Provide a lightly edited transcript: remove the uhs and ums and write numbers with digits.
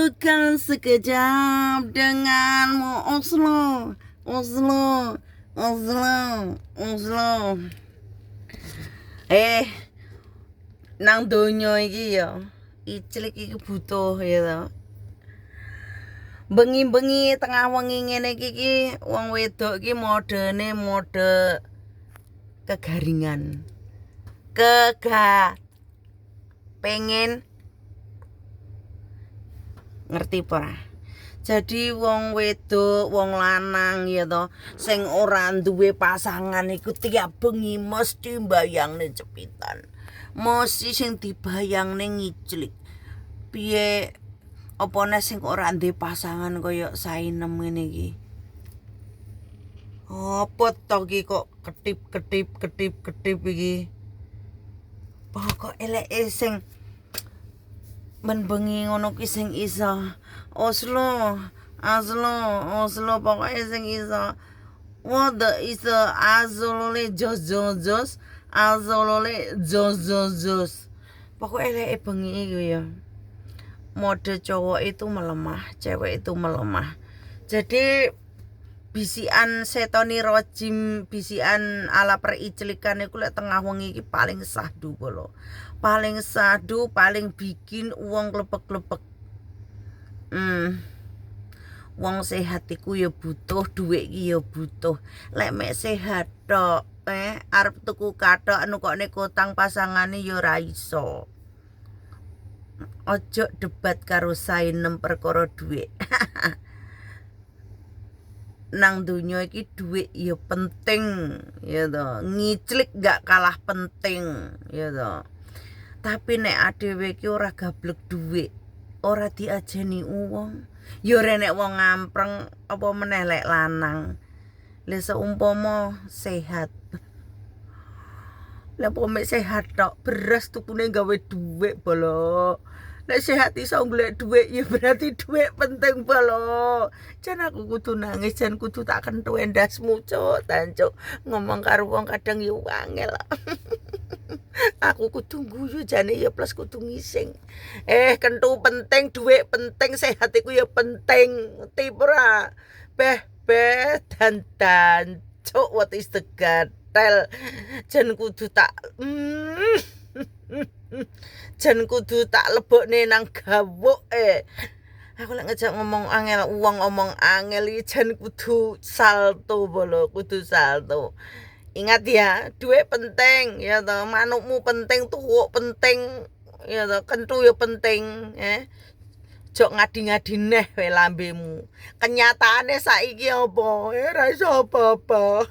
bukan sekejap denganmu Oslo, Oslo, Oslo, Oslo. Nang donya iki ya, iclik iki butuh ya to. Bengi-bengi tengah wengi ngene iki wong wedok iki modene mode kegaringan. Pengen ngerti ora? Jadi wong wedok, wong lanang ya to, sing ora duwe pasangan iku tiap bengi mesti mbayangne cepitan. Mesti sing dibayangne ngiclik. Piye opone sing ora duwe pasangan kaya Sainem ngene iki. Apa to iki kok ketip iki? Pokok eleke sing men bengi ngono ki sing iso Oslo pokoke sing iso wode iso azolole jos azolole jos pokoke eleke bengi iku ya mode cowok itu melemah, cewek itu melemah. Jadi bisian setoni rojim, bisian ala periclikan iku lek tengah wengi iki paling sahdu kula. Paling sahdu, paling bikin uang klepek-klepek. Wong sehat iku ya butuh, duit iki ya butuh. Lek mek sehat tok, arep tuku kathok anu kok nek utang pasangane ya ora iso. Ojo debat karo Sainem perkara duit. Nang donya iki duit ya penting ya to. Ngiclik gak kalah penting ya to. Tapi nek adewe iki ora gablek duit, ora diajeni wong, ya ora nek wong ngampreng apa meneh lek lanang. Lah seumpama sehat. Lah pomek sehat tok, beras tukune gawe duit bolo. Nek sehat iso golek duit ya berarti duit penting bolo. Jan aku kudu nangis, jan kudu tak kentu endasmu cuk, tancuk. Ngomong karo wong kadang ya angel. Aku kudu guyu jane ya plus kudu ngising. Kentu penting, duit penting, sehat iku ya penting. Ngerti ora? Beh dan cuk what is the gatel. Jan kudu tak jan kudu tak lebokne nang gawuk Aku lek ngejak ngomong angel, uang ngomong angel iki jan kudu salto bolo, kudu salto. Ingat ya, duit penting ya toh, manukmu penting, tuwuk penting ya toh, kentu ya penting Jok ngadi-ngadi neh wae lambemu. Kenyataane saiki apa? Ora iso apa-apa.